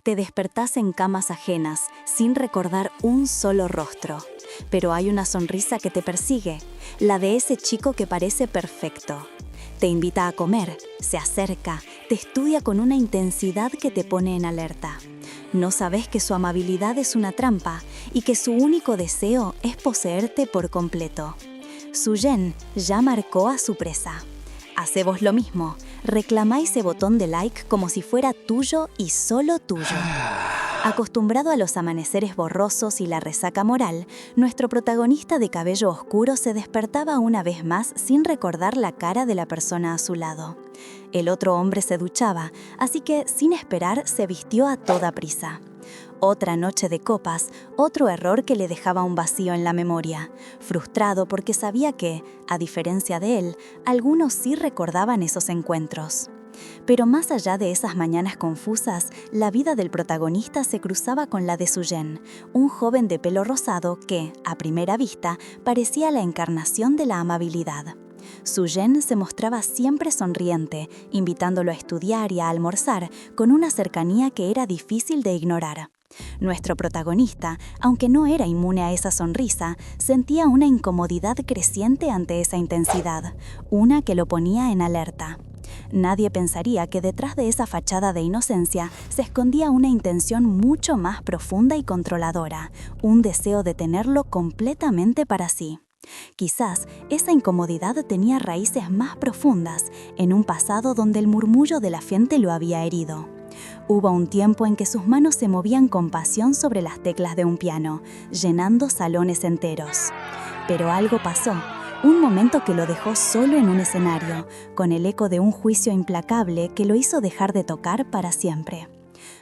Te despertás en camas ajenas, sin recordar un solo rostro. Pero hay una sonrisa que te persigue, la de ese chico que parece perfecto. Te invita a comer, se acerca, te estudia con una intensidad que te pone en alerta. No sabes que su amabilidad es una trampa y que su único deseo es poseerte por completo. Suyen ya marcó a su presa. Hace vos lo mismo, reclamá ese botón de like como si fuera tuyo y solo tuyo. Acostumbrado a los amaneceres borrosos y la resaca moral, nuestro protagonista de cabello oscuro se despertaba una vez más sin recordar la cara de la persona a su lado. El otro hombre se duchaba, así que sin esperar se vistió a toda prisa. Otra noche de copas, otro error que le dejaba un vacío en la memoria, frustrado porque sabía que, a diferencia de él, algunos sí recordaban esos encuentros. Pero más allá de esas mañanas confusas, la vida del protagonista se cruzaba con la de Suyen, un joven de pelo rosado que, a primera vista, parecía la encarnación de la amabilidad. Suyen se mostraba siempre sonriente, invitándolo a estudiar y a almorzar con una cercanía que era difícil de ignorar. Nuestro protagonista, aunque no era inmune a esa sonrisa, sentía una incomodidad creciente ante esa intensidad, una que lo ponía en alerta. Nadie pensaría que detrás de esa fachada de inocencia se escondía una intención mucho más profunda y controladora, un deseo de tenerlo completamente para sí. Quizás esa incomodidad tenía raíces más profundas, en un pasado donde el murmullo de la gente lo había herido. Hubo un tiempo en que sus manos se movían con pasión sobre las teclas de un piano, llenando salones enteros. Pero algo pasó, un momento que lo dejó solo en un escenario, con el eco de un juicio implacable que lo hizo dejar de tocar para siempre.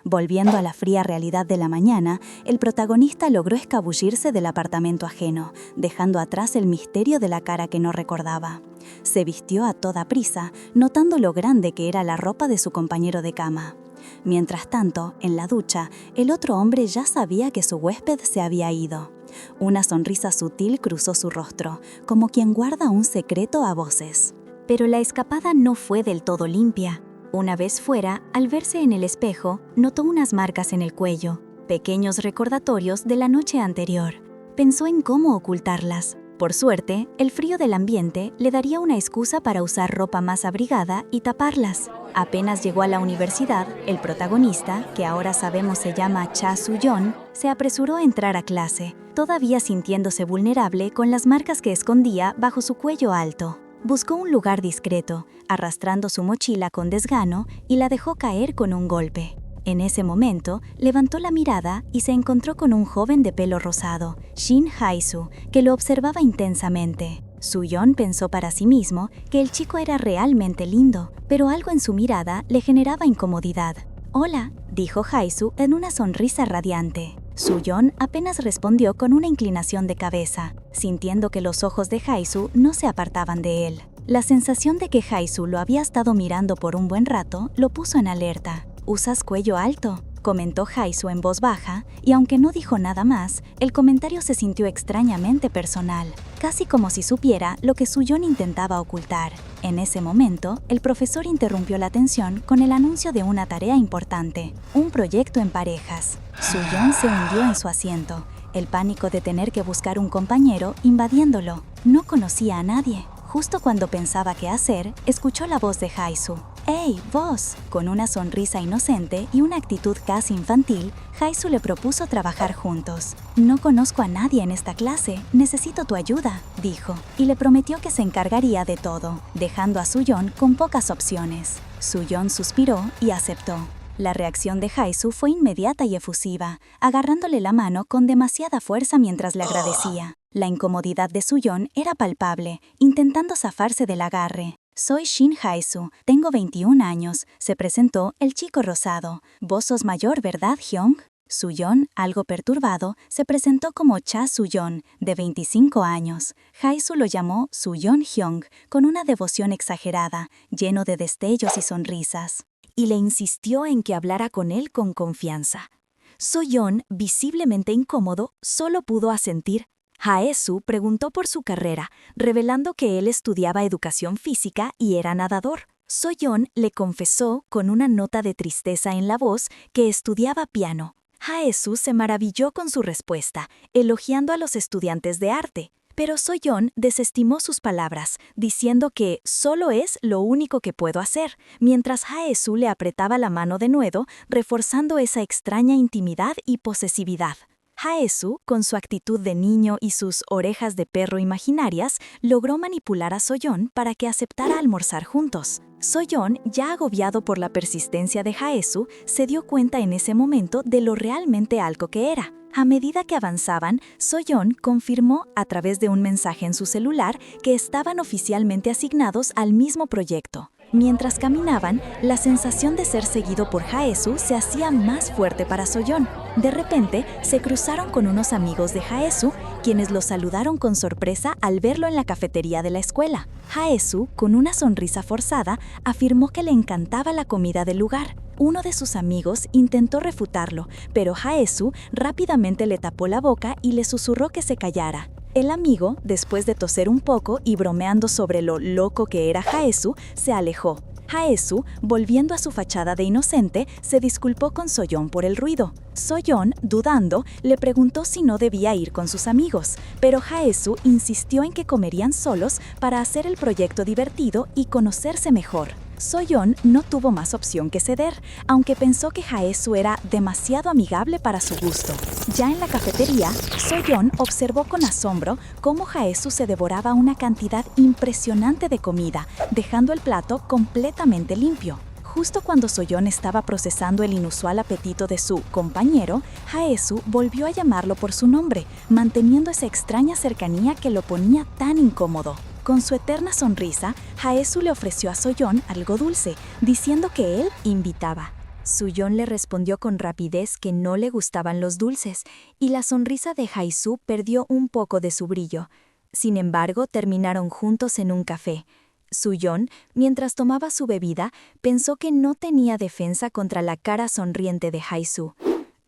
Volviendo a la fría realidad de la mañana, el protagonista logró escabullirse del apartamento ajeno, dejando atrás el misterio de la cara que no recordaba. Se vistió a toda prisa, notando lo grande que era la ropa de su compañero de cama. Mientras tanto, en la ducha, el otro hombre ya sabía que su huésped se había ido. Una sonrisa sutil cruzó su rostro, como quien guarda un secreto a voces. Pero la escapada no fue del todo limpia. Una vez fuera, al verse en el espejo, notó unas marcas en el cuello, pequeños recordatorios de la noche anterior. Pensó en cómo ocultarlas. Por suerte, el frío del ambiente le daría una excusa para usar ropa más abrigada y taparlas. Apenas llegó a la universidad, el protagonista, que ahora sabemos se llama Cha Su-yeon, se apresuró a entrar a clase, todavía sintiéndose vulnerable con las marcas que escondía bajo su cuello alto. Buscó un lugar discreto, arrastrando su mochila con desgano y la dejó caer con un golpe. En ese momento, levantó la mirada y se encontró con un joven de pelo rosado, Shin Hae-soo, que lo observaba intensamente. Su-yeon pensó para sí mismo que el chico era realmente lindo, pero algo en su mirada le generaba incomodidad. «Hola», dijo Hae-soo en una sonrisa radiante. Su-yeon apenas respondió con una inclinación de cabeza, sintiendo que los ojos de Hae-soo no se apartaban de él. La sensación de que Hae-soo lo había estado mirando por un buen rato lo puso en alerta. «¿Usas cuello alto?», comentó Hae-soo en voz baja, y aunque no dijo nada más, el comentario se sintió extrañamente personal, casi como si supiera lo que Su-yeon intentaba ocultar. En ese momento, el profesor interrumpió la tensión con el anuncio de una tarea importante, un proyecto en parejas. Su-yeon se hundió en su asiento, el pánico de tener que buscar un compañero invadiéndolo. No conocía a nadie. Justo cuando pensaba qué hacer, escuchó la voz de Hae-soo. «¡Hey, vos!». Con una sonrisa inocente y una actitud casi infantil, Hae-soo le propuso trabajar juntos. «No conozco a nadie en esta clase, necesito tu ayuda», dijo, y le prometió que se encargaría de todo, dejando a Su-yeon con pocas opciones. Su-yeon suspiró y aceptó. La reacción de Hae-soo fue inmediata y efusiva, agarrándole la mano con demasiada fuerza mientras le agradecía. La incomodidad de Su-yeon era palpable, intentando zafarse del agarre. «Soy Shin Hae-soo, tengo 21 años», se presentó el chico rosado. «Vos sos mayor, ¿verdad, Hyung?». Su-yeon, algo perturbado, se presentó como Cha Su-yeon, de 25 años. Hae-soo lo llamó Su-yeon Hyung, con una devoción exagerada, lleno de destellos y sonrisas. Y le insistió en que hablara con él con confianza. Su-yeon, visiblemente incómodo, solo pudo asentir. Hae-soo preguntó por su carrera, revelando que él estudiaba educación física y era nadador. Soyeon le confesó con una nota de tristeza en la voz que estudiaba piano. Haesu se maravilló con su respuesta, elogiando a los estudiantes de arte. Pero Soyeon desestimó sus palabras, diciendo que solo es lo único que puedo hacer, mientras Haesu le apretaba la mano de nuevo, reforzando esa extraña intimidad y posesividad. Haesu, con su actitud de niño y sus orejas de perro imaginarias, logró manipular a Soyeon para que aceptara almorzar juntos. Soyeon, ya agobiado por la persistencia de Haesu, se dio cuenta en ese momento de lo realmente algo que era. A medida que avanzaban, Soyeon confirmó a través de un mensaje en su celular que estaban oficialmente asignados al mismo proyecto. Mientras caminaban, la sensación de ser seguido por Haesu se hacía más fuerte para Soyeon. De repente, se cruzaron con unos amigos de Haesu, quienes lo saludaron con sorpresa al verlo en la cafetería de la escuela. Haesu, con una sonrisa forzada, afirmó que le encantaba la comida del lugar. Uno de sus amigos intentó refutarlo, pero Haesu rápidamente le tapó la boca y le susurró que se callara. El amigo, después de toser un poco y bromeando sobre lo loco que era Haesu, se alejó. Haesu, volviendo a su fachada de inocente, se disculpó con Soyeon por el ruido. Soyeon, dudando, le preguntó si no debía ir con sus amigos, pero Haesu insistió en que comerían solos para hacer el proyecto divertido y conocerse mejor. Soyeon no tuvo más opción que ceder, aunque pensó que Haesu era demasiado amigable para su gusto. Ya en la cafetería, Soyeon observó con asombro cómo Haesu se devoraba una cantidad impresionante de comida, dejando el plato completamente limpio. Justo cuando Soyeon estaba procesando el inusual apetito de su compañero, Haesu volvió a llamarlo por su nombre, manteniendo esa extraña cercanía que lo ponía tan incómodo. Con su eterna sonrisa, Haesu le ofreció a Soyeon algo dulce, diciendo que él invitaba. Soyeon le respondió con rapidez que no le gustaban los dulces, y la sonrisa de Haesu perdió un poco de su brillo. Sin embargo, terminaron juntos en un café. Soyeon, mientras tomaba su bebida, pensó que no tenía defensa contra la cara sonriente de Haesu.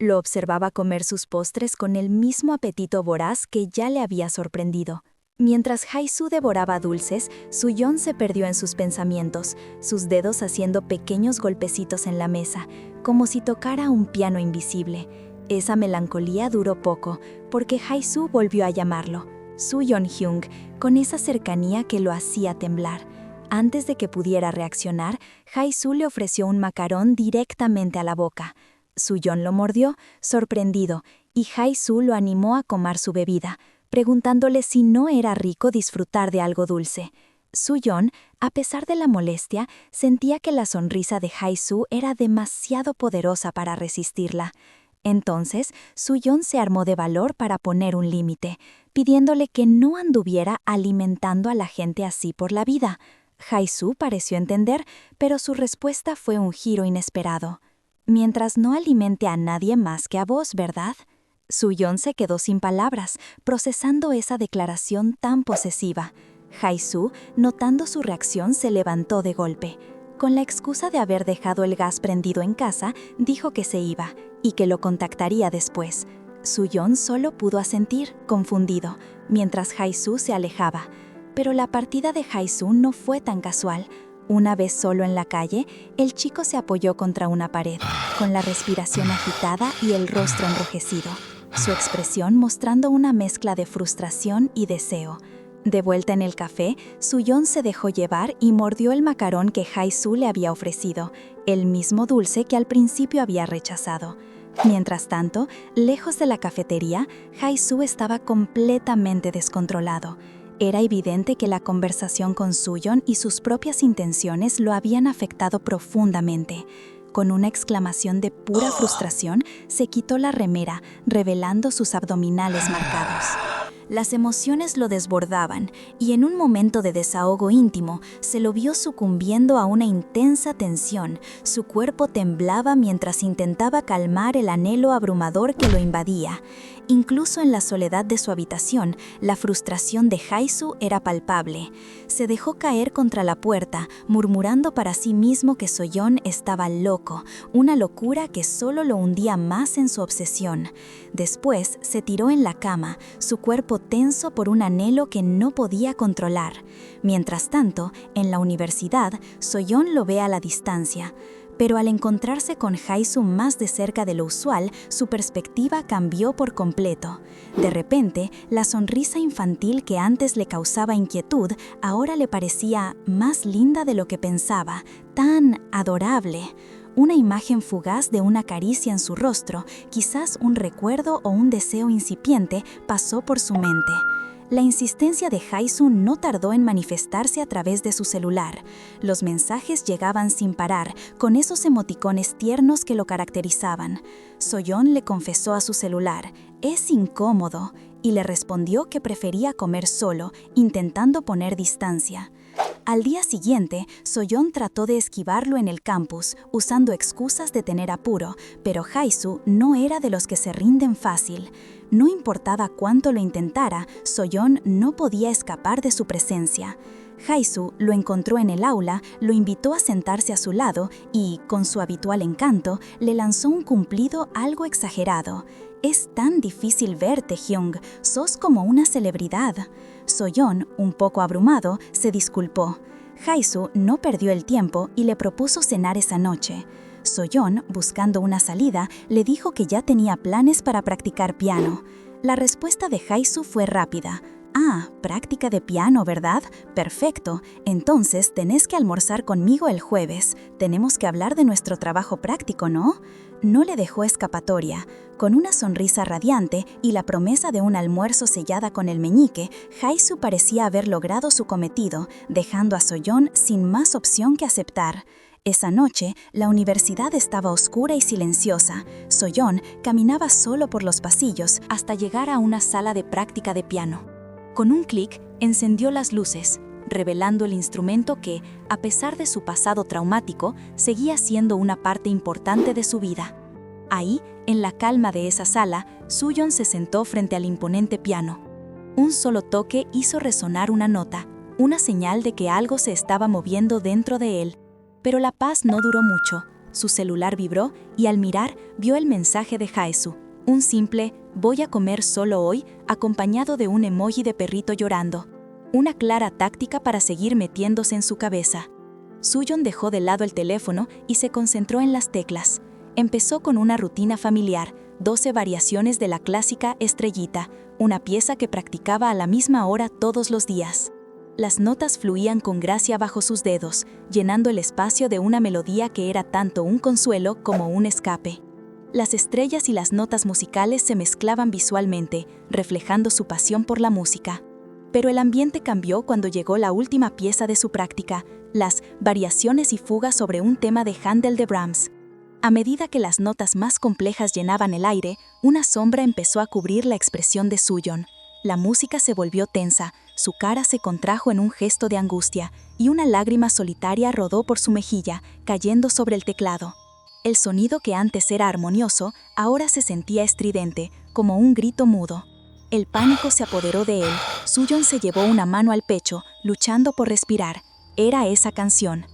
Lo observaba comer sus postres con el mismo apetito voraz que ya le había sorprendido. Mientras Haesu devoraba dulces, Soyeon se perdió en sus pensamientos, sus dedos haciendo pequeños golpecitos en la mesa, como si tocara un piano invisible. Esa melancolía duró poco, porque Haesu volvió a llamarlo, Soyeon-hyung, con esa cercanía que lo hacía temblar. Antes de que pudiera reaccionar, Haesu le ofreció un macarón directamente a la boca. Soyeon lo mordió, sorprendido, y Haesu lo animó a comer su bebida, preguntándole si no era rico disfrutar de algo dulce. Soyeon, a pesar de la molestia, sentía que la sonrisa de Haesu era demasiado poderosa para resistirla. Entonces, Soyeon se armó de valor para poner un límite, pidiéndole que no anduviera alimentando a la gente así por la vida. Haesu pareció entender, pero su respuesta fue un giro inesperado. Mientras no alimente a nadie más que a vos, ¿verdad? Soyeon se quedó sin palabras, procesando esa declaración tan posesiva. Haesu, notando su reacción, se levantó de golpe. Con la excusa de haber dejado el gas prendido en casa, dijo que se iba y que lo contactaría después. Soyeon solo pudo asentir, confundido, mientras Haesu se alejaba. Pero la partida de Haesu no fue tan casual. Una vez solo en la calle, el chico se apoyó contra una pared, con la respiración agitada y el rostro enrojecido, su expresión mostrando una mezcla de frustración y deseo. De vuelta en el café, Soyeon se dejó llevar y mordió el macarón que Haesu le había ofrecido, el mismo dulce que al principio había rechazado. Mientras tanto, lejos de la cafetería, Haesu estaba completamente descontrolado. Era evidente que la conversación con Soyeon y sus propias intenciones lo habían afectado profundamente. Con una exclamación de pura frustración, se quitó la remera, revelando sus abdominales marcados. Las emociones lo desbordaban, y en un momento de desahogo íntimo, se lo vio sucumbiendo a una intensa tensión. Su cuerpo temblaba mientras intentaba calmar el anhelo abrumador que lo invadía. Incluso en la soledad de su habitación, la frustración de Haesu era palpable. Se dejó caer contra la puerta, murmurando para sí mismo que Soyeon estaba loco, una locura que solo lo hundía más en su obsesión. Después se tiró en la cama, su cuerpo tenso por un anhelo que no podía controlar. Mientras tanto, en la universidad, Soyeon lo ve a la distancia. Pero al encontrarse con Hae-soo más de cerca de lo usual, su perspectiva cambió por completo. De repente, la sonrisa infantil que antes le causaba inquietud, ahora le parecía más linda de lo que pensaba, tan adorable. Una imagen fugaz de una caricia en su rostro, quizás un recuerdo o un deseo incipiente, pasó por su mente. La insistencia de Hae-soo no tardó en manifestarse a través de su celular. Los mensajes llegaban sin parar, con esos emoticones tiernos que lo caracterizaban. Soyeon le confesó a su celular, «Es incómodo», y le respondió que prefería comer solo, intentando poner distancia. Al día siguiente, Soyeon trató de esquivarlo en el campus, usando excusas de tener apuro, pero Hae-soo no era de los que se rinden fácil. No importaba cuánto lo intentara, Soyeon no podía escapar de su presencia. Hae-soo lo encontró en el aula, lo invitó a sentarse a su lado y, con su habitual encanto, le lanzó un cumplido algo exagerado. «Es tan difícil verte, Hyung, sos como una celebridad». Soyeon, un poco abrumado, se disculpó. Hae-soo no perdió el tiempo y le propuso cenar esa noche. Soyeon, buscando una salida, le dijo que ya tenía planes para practicar piano. La respuesta de Hae-soo fue rápida. «Ah, práctica de piano, ¿verdad? Perfecto. Entonces tenés que almorzar conmigo el jueves. Tenemos que hablar de nuestro trabajo práctico, ¿no?». No le dejó escapatoria. Con una sonrisa radiante y la promesa de un almuerzo sellada con el meñique, Hae-soo parecía haber logrado su cometido, dejando a Soyeon sin más opción que aceptar. Esa noche, la universidad estaba oscura y silenciosa. Soyeon caminaba solo por los pasillos hasta llegar a una sala de práctica de piano. Con un clic, encendió las luces, revelando el instrumento que, a pesar de su pasado traumático, seguía siendo una parte importante de su vida. Ahí, en la calma de esa sala, Soyeon se sentó frente al imponente piano. Un solo toque hizo resonar una nota, una señal de que algo se estaba moviendo dentro de él. Pero la paz no duró mucho. Su celular vibró y al mirar, vio el mensaje de Hae-soo. Un simple «voy a comer solo hoy», acompañado de un emoji de perrito llorando. Una clara táctica para seguir metiéndose en su cabeza. Soyeon dejó de lado el teléfono y se concentró en las teclas. Empezó con una rutina familiar, 12 variaciones de la clásica Estrellita, una pieza que practicaba a la misma hora todos los días. Las notas fluían con gracia bajo sus dedos, llenando el espacio de una melodía que era tanto un consuelo como un escape. Las estrellas y las notas musicales se mezclaban visualmente, reflejando su pasión por la música. Pero el ambiente cambió cuando llegó la última pieza de su práctica, las variaciones y fugas sobre un tema de Handel de Brahms. A medida que las notas más complejas llenaban el aire, una sombra empezó a cubrir la expresión de Soyeon. La música se volvió tensa, su cara se contrajo en un gesto de angustia, y una lágrima solitaria rodó por su mejilla, cayendo sobre el teclado. El sonido que antes era armonioso, ahora se sentía estridente, como un grito mudo. El pánico se apoderó de él. Soyeon se llevó una mano al pecho, luchando por respirar. Era esa canción.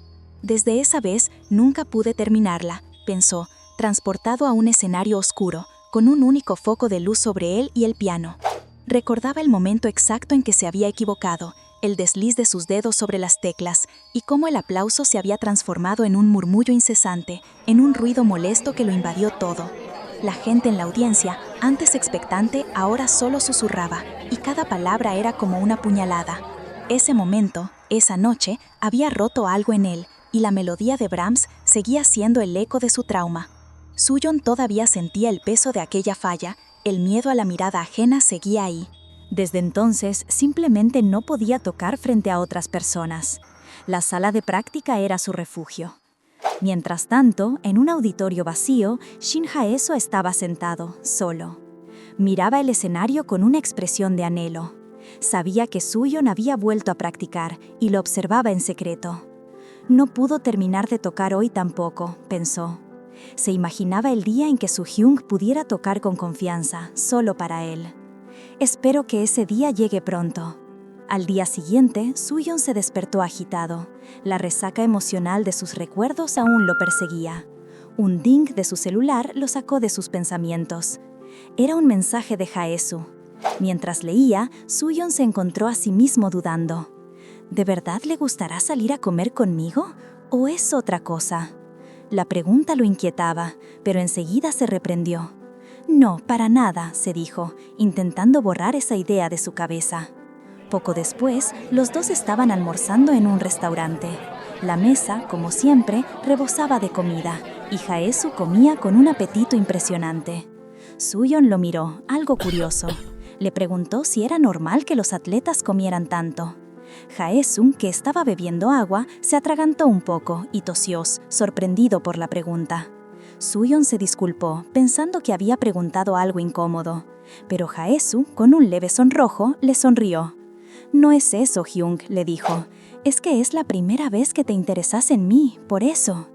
«Desde esa vez nunca pude terminarla», pensó, transportado a un escenario oscuro, con un único foco de luz sobre él y el piano. Recordaba el momento exacto en que se había equivocado, el desliz de sus dedos sobre las teclas, y cómo el aplauso se había transformado en un murmullo incesante, en un ruido molesto que lo invadió todo. La gente en la audiencia, antes expectante, ahora solo susurraba, y cada palabra era como una puñalada. Ese momento, esa noche, había roto algo en él, y la melodía de Brahms seguía siendo el eco de su trauma. Soyeon todavía sentía el peso de aquella falla, el miedo a la mirada ajena seguía ahí. Desde entonces, simplemente no podía tocar frente a otras personas. La sala de práctica era su refugio. Mientras tanto, en un auditorio vacío, Shin Hae-soo estaba sentado, solo. Miraba el escenario con una expresión de anhelo. Sabía que Soyeon había vuelto a practicar y lo observaba en secreto. No pudo terminar de tocar hoy tampoco, pensó. Se imaginaba el día en que Soo-hyung pudiera tocar con confianza, solo para él. Espero que ese día llegue pronto. Al día siguiente, Soyeon se despertó agitado. La resaca emocional de sus recuerdos aún lo perseguía. Un ding de su celular lo sacó de sus pensamientos. Era un mensaje de Hae-soo. Mientras leía, Suyeon se encontró a sí mismo dudando. ¿De verdad le gustará salir a comer conmigo? ¿O es otra cosa? La pregunta lo inquietaba, pero enseguida se reprendió. No, para nada, se dijo, intentando borrar esa idea de su cabeza. Poco después, los dos estaban almorzando en un restaurante. La mesa, como siempre, rebosaba de comida, y Jae-soo comía con un apetito impresionante. Suyeon lo miró, algo curioso. Le preguntó si era normal que los atletas comieran tanto. Jae-soo, que estaba bebiendo agua, se atragantó un poco y tosió, sorprendido por la pregunta. Suyeon se disculpó, pensando que había preguntado algo incómodo. Pero Jae-soo, con un leve sonrojo, le sonrió. «No es eso, Hyung», le dijo. «Es que es la primera vez que te interesas en mí, por eso».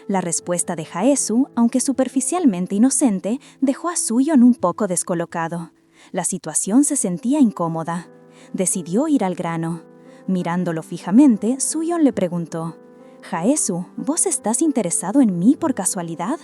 La respuesta de Jae-soo, aunque superficialmente inocente, dejó a Suyeon un poco descolocado. La situación se sentía incómoda. Decidió ir al grano. Mirándolo fijamente, Suyeon le preguntó: «Jae-soo, ¿vos estás interesado en mí por casualidad?»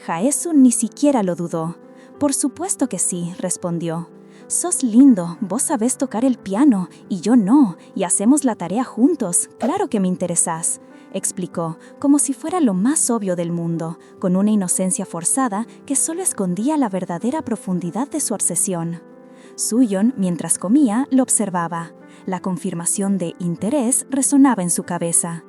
Jae-soo ni siquiera lo dudó. «Por supuesto que sí», respondió. «Sos lindo, vos sabés tocar el piano, y yo no, y hacemos la tarea juntos, claro que me interesás», explicó, como si fuera lo más obvio del mundo, con una inocencia forzada que solo escondía la verdadera profundidad de su obsesión. Suyeon, mientras comía, lo observaba. La confirmación de interés resonaba en su cabeza.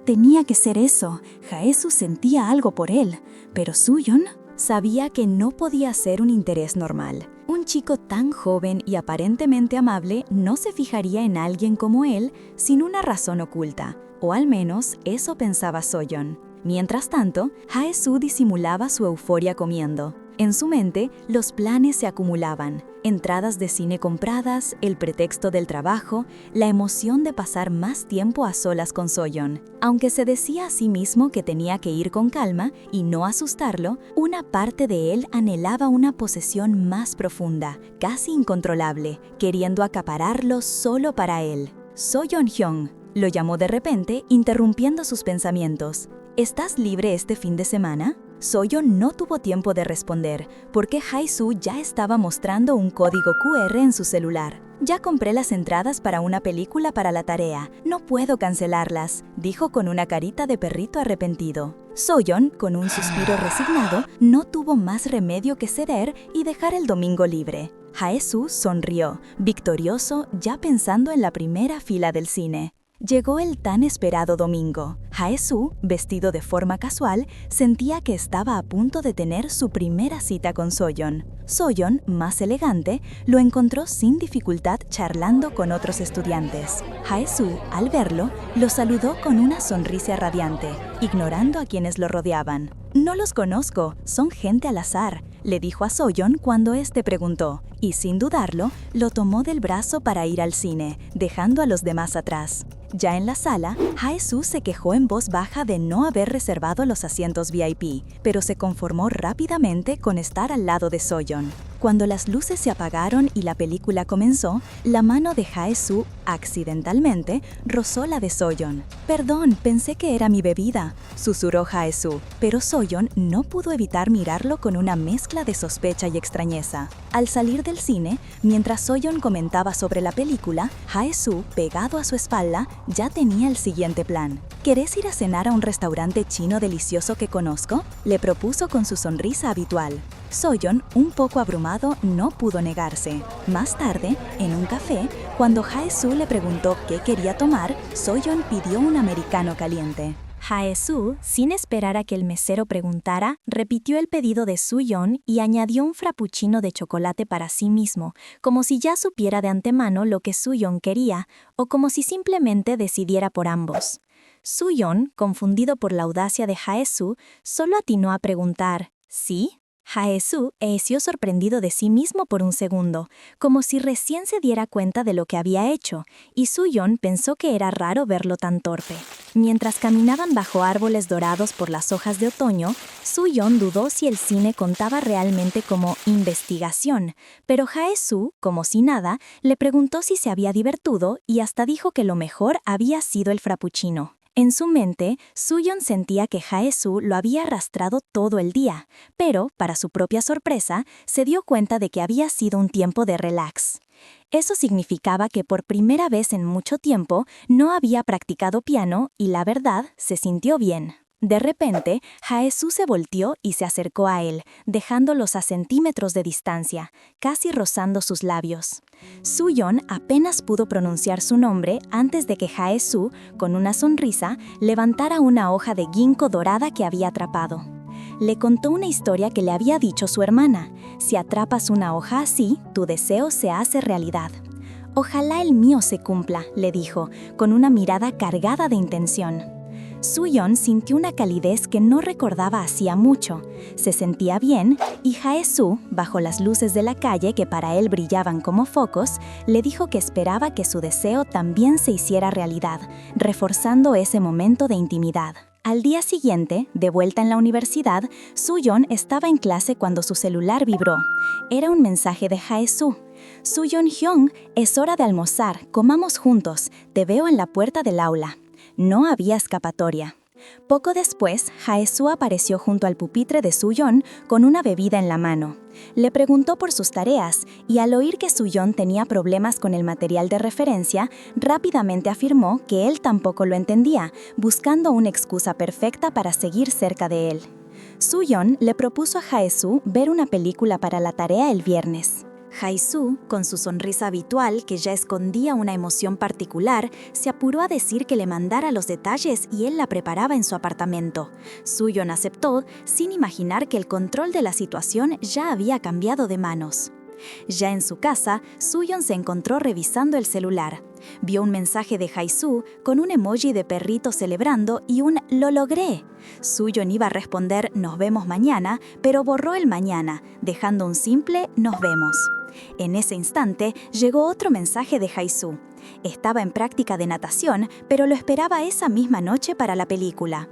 Tenía que ser eso, Jae-soo sentía algo por él, pero Suyeon sabía que no podía ser un interés normal. Un chico tan joven y aparentemente amable no se fijaría en alguien como él sin una razón oculta, o al menos eso pensaba Suyeon. Mientras tanto, Jae-soo disimulaba su euforia comiendo. En su mente, los planes se acumulaban. Entradas de cine compradas, el pretexto del trabajo, la emoción de pasar más tiempo a solas con Suyeon. Aunque se decía a sí mismo que tenía que ir con calma y no asustarlo, una parte de él anhelaba una posesión más profunda, casi incontrolable, queriendo acapararlo solo para él. Soyeon-hyung, lo llamó de repente, interrumpiendo sus pensamientos. ¿Estás libre este fin de semana? Suyeon no tuvo tiempo de responder, porque Jae-soo ya estaba mostrando un código QR en su celular. «Ya compré las entradas para una película para la tarea, no puedo cancelarlas», dijo con una carita de perrito arrepentido. Suyeon, con un suspiro resignado, no tuvo más remedio que ceder y dejar el domingo libre. Jae-soo sonrió, victorioso, ya pensando en la primera fila del cine. Llegó el tan esperado domingo. Jae-soo, vestido de forma casual, sentía que estaba a punto de tener su primera cita con Suyeon. Suyeon, más elegante, lo encontró sin dificultad charlando con otros estudiantes. Jae-soo, al verlo, lo saludó con una sonrisa radiante, ignorando a quienes lo rodeaban. «No los conozco, son gente al azar», le dijo a Suyeon cuando éste preguntó, y sin dudarlo, lo tomó del brazo para ir al cine, dejando a los demás atrás. Ya en la sala, Jae-soo se quejó en voz baja de no haber reservado los asientos VIP, pero se conformó rápidamente con estar al lado de Suyeon. Cuando las luces se apagaron y la película comenzó, la mano de Jae-soo, accidentalmente, rozó la de Suyeon. «Perdón, pensé que era mi bebida», susurró Jae-soo, pero Suyeon no pudo evitar mirarlo con una mezcla de sospecha y extrañeza. Al salir del cine, mientras Suyeon comentaba sobre la película, Jae-soo, pegado a su espalda, ya tenía el siguiente plan. «¿Querés ir a cenar a un restaurante chino delicioso que conozco?», le propuso con su sonrisa habitual. Suyeon, un poco abrumado, no pudo negarse. Más tarde, en un café, cuando Jae-soo le preguntó qué quería tomar, Suyeon pidió un americano caliente. Jae-soo, sin esperar a que el mesero preguntara, repitió el pedido de Suyeon y añadió un frappuccino de chocolate para sí mismo, como si ya supiera de antemano lo que Suyeon quería, o como si simplemente decidiera por ambos. Suyeon, confundido por la audacia de Jae-soo, solo atinó a preguntar: «¿Sí?». Jae-soo eheció sorprendido de sí mismo por un segundo, como si recién se diera cuenta de lo que había hecho, y Suyeon pensó que era raro verlo tan torpe. Mientras caminaban bajo árboles dorados por las hojas de otoño, Suyeon dudó si el cine contaba realmente como investigación, pero Jae-soo, como si nada, le preguntó si se había divertido y hasta dijo que lo mejor había sido el frappuccino. En su mente, Suyeon sentía que Jae-soo lo había arrastrado todo el día, pero, para su propia sorpresa, se dio cuenta de que había sido un tiempo de relax. Eso significaba que por primera vez en mucho tiempo no había practicado piano y la verdad se sintió bien. De repente, Jae-soo se volteó y se acercó a él, dejándolos a centímetros de distancia, casi rozando sus labios. Suyeon apenas pudo pronunciar su nombre antes de que Jae-soo, con una sonrisa, levantara una hoja de ginkgo dorada que había atrapado. Le contó una historia que le había dicho su hermana. Si atrapas una hoja así, tu deseo se hace realidad. Ojalá el mío se cumpla, le dijo, con una mirada cargada de intención. Suyeon sintió una calidez que no recordaba hacía mucho. Se sentía bien y Jae-soo, bajo las luces de la calle que para él brillaban como focos, le dijo que esperaba que su deseo también se hiciera realidad, reforzando ese momento de intimidad. Al día siguiente, de vuelta en la universidad, Suyeon estaba en clase cuando su celular vibró. Era un mensaje de Jae-soo. Suyeon-hyung, es hora de almorzar, comamos juntos, te veo en la puerta del aula. No había escapatoria. Poco después, Jae-soo apareció junto al pupitre de Suyeon con una bebida en la mano. Le preguntó por sus tareas y al oír que Suyeon tenía problemas con el material de referencia, rápidamente afirmó que él tampoco lo entendía, buscando una excusa perfecta para seguir cerca de él. Suyeon le propuso a Jae-soo ver una película para la tarea el viernes. Jae-soo, con su sonrisa habitual que ya escondía una emoción particular, se apuró a decir que le mandara los detalles y él la preparaba en su apartamento. Suyeon aceptó, sin imaginar que el control de la situación ya había cambiado de manos. Ya en su casa, Suyeon se encontró revisando el celular. Vio un mensaje de Jae-soo con un emoji de perrito celebrando y un «lo logré». Suyeon iba a responder «nos vemos mañana», pero borró el mañana, dejando un simple «nos vemos». En ese instante, llegó otro mensaje de Jae-soo. Estaba en práctica de natación, pero lo esperaba esa misma noche para la película.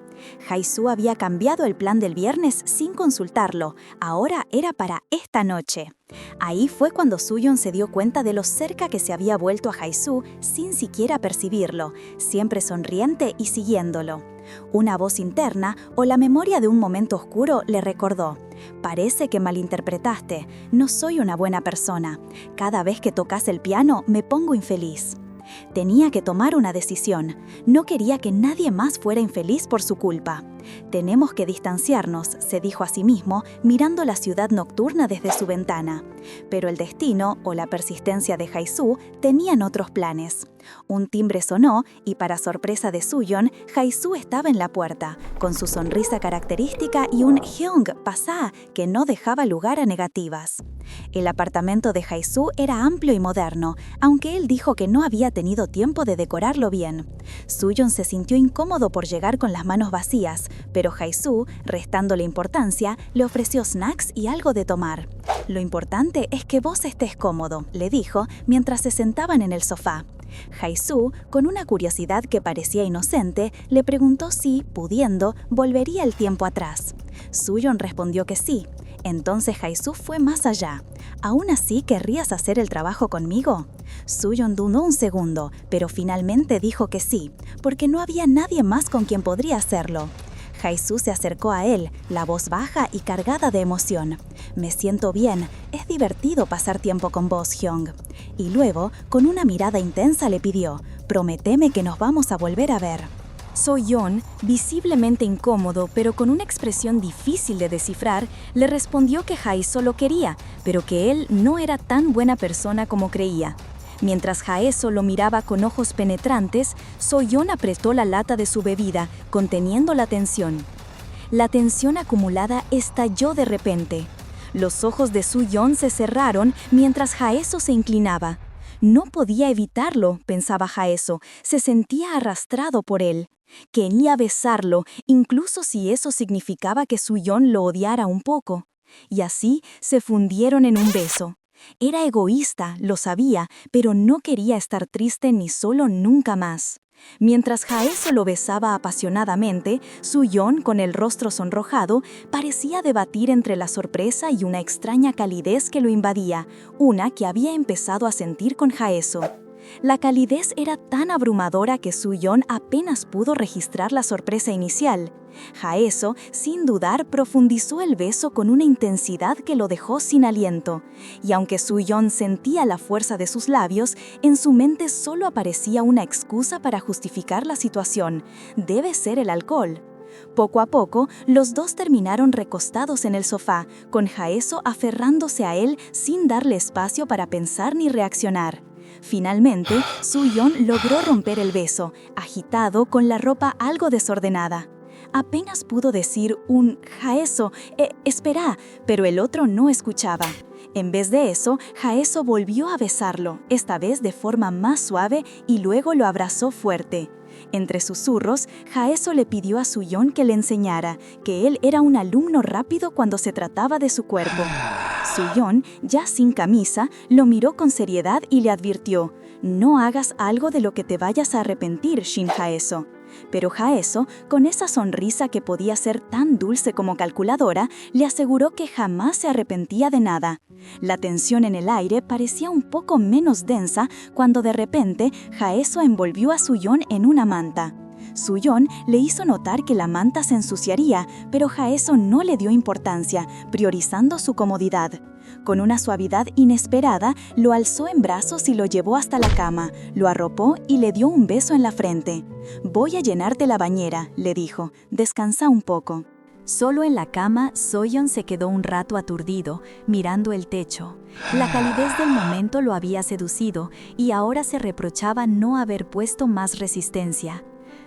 Jae-soo había cambiado el plan del viernes sin consultarlo. Ahora era para esta noche. Ahí fue cuando Suyeon se dio cuenta de lo cerca que se había vuelto a Jae-soo sin siquiera percibirlo, siempre sonriente y siguiéndolo. Una voz interna o la memoria de un momento oscuro le recordó: «Parece que malinterpretaste. No soy una buena persona. Cada vez que tocas el piano me pongo infeliz». Tenía que tomar una decisión. No quería que nadie más fuera infeliz por su culpa. «Tenemos que distanciarnos», se dijo a sí mismo, mirando la ciudad nocturna desde su ventana. Pero el destino o la persistencia de Jae-soo tenían otros planes. Un timbre sonó y, para sorpresa de Suyeon, Jae-soo estaba en la puerta, con su sonrisa característica y un «Hyung, pasá», que no dejaba lugar a negativas. El apartamento de Jae-soo era amplio y moderno, aunque él dijo que no había tenido tiempo de decorarlo bien. Suyeon se sintió incómodo por llegar con las manos vacías, pero Jae-soo, restándole importancia, le ofreció snacks y algo de tomar. «Lo importante es que vos estés cómodo», le dijo mientras se sentaban en el sofá. Jae-soo, con una curiosidad que parecía inocente, le preguntó si, pudiendo, volvería el tiempo atrás. Suyeon respondió que sí. Entonces Jae-soo fue más allá. «¿Aún así querrías hacer el trabajo conmigo?». Suyeon dudó un segundo, pero finalmente dijo que sí, porque no había nadie más con quien podría hacerlo. Jae-soo se acercó a él, la voz baja y cargada de emoción. «Me siento bien, es divertido pasar tiempo con vos, Hyung». Y luego, con una mirada intensa le pidió: «Prométeme que nos vamos a volver a ver». Suyeon, visiblemente incómodo pero con una expresión difícil de descifrar, le respondió que Jae-soo lo quería, pero que él no era tan buena persona como creía. Mientras Jae-soo lo miraba con ojos penetrantes, Suyeon apretó la lata de su bebida, conteniendo la tensión. La tensión acumulada estalló de repente. Los ojos de Suyeon se cerraron mientras Jae-soo se inclinaba. No podía evitarlo, pensaba Jae-soo, se sentía arrastrado por él. Quería besarlo, incluso si eso significaba que Suyeon lo odiara un poco. Y así se fundieron en un beso. Era egoísta, lo sabía, pero no quería estar triste ni solo nunca más. Mientras Jae-soo lo besaba apasionadamente, Suyeon, con el rostro sonrojado, parecía debatir entre la sorpresa y una extraña calidez que lo invadía, una que había empezado a sentir con Jae-soo. La calidez era tan abrumadora que Soo-yeon apenas pudo registrar la sorpresa inicial. Jaeso, sin dudar, profundizó el beso con una intensidad que lo dejó sin aliento. Y aunque Soo-yeon sentía la fuerza de sus labios, en su mente solo aparecía una excusa para justificar la situación: debe ser el alcohol. Poco a poco, los dos terminaron recostados en el sofá, con Jaeso aferrándose a él sin darle espacio para pensar ni reaccionar. Finalmente, Soo-yeon logró romper el beso, agitado, con la ropa algo desordenada. Apenas pudo decir un «Jaeso, espera», pero el otro no escuchaba. En vez de eso, Jaeso volvió a besarlo, esta vez de forma más suave, y luego lo abrazó fuerte. Entre susurros, Jaeso le pidió a Soo-yeon que le enseñara que él era un alumno rápido cuando se trataba de su cuerpo. Soo-yeon, ya sin camisa, lo miró con seriedad y le advirtió: «No hagas algo de lo que te vayas a arrepentir, Shin Jaeso». Pero Jaeso, con esa sonrisa que podía ser tan dulce como calculadora, le aseguró que jamás se arrepentía de nada. La tensión en el aire parecía un poco menos densa cuando de repente Jaeso envolvió a Soo-yeon en una manta. Soo-yeon le hizo notar que la manta se ensuciaría, pero Jaeso no le dio importancia, priorizando su comodidad. Con una suavidad inesperada, lo alzó en brazos y lo llevó hasta la cama, lo arropó y le dio un beso en la frente. «Voy a llenarte la bañera», le dijo. «Descansa un poco». Solo en la cama, Soo-yeon se quedó un rato aturdido, mirando el techo. La calidez del momento lo había seducido y ahora se reprochaba no haber puesto más resistencia.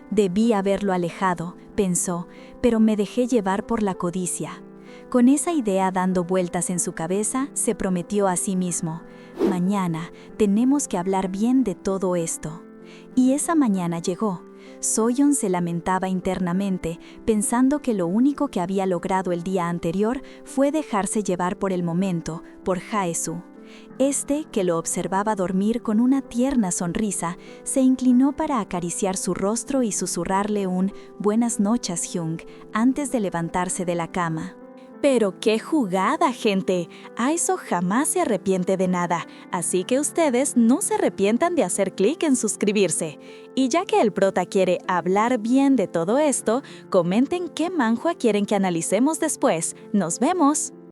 «Debí haberlo alejado», pensó, pero me dejé llevar por la codicia. Con esa idea dando vueltas en su cabeza, se prometió a sí mismo: «Mañana tenemos que hablar bien de todo esto». Y esa mañana llegó. Soo-yeon se lamentaba internamente, pensando que lo único que había logrado el día anterior fue dejarse llevar por el momento, por Jaesu. Que lo observaba dormir con una tierna sonrisa, se inclinó para acariciar su rostro y susurrarle un «Buenas noches, Hyung», antes de levantarse de la cama. Pero qué jugada, gente. Aiso jamás se arrepiente de nada, así que ustedes no se arrepientan de hacer clic en suscribirse. Y ya que el prota quiere hablar bien de todo esto, comenten qué manhwa quieren que analicemos después. ¡Nos vemos!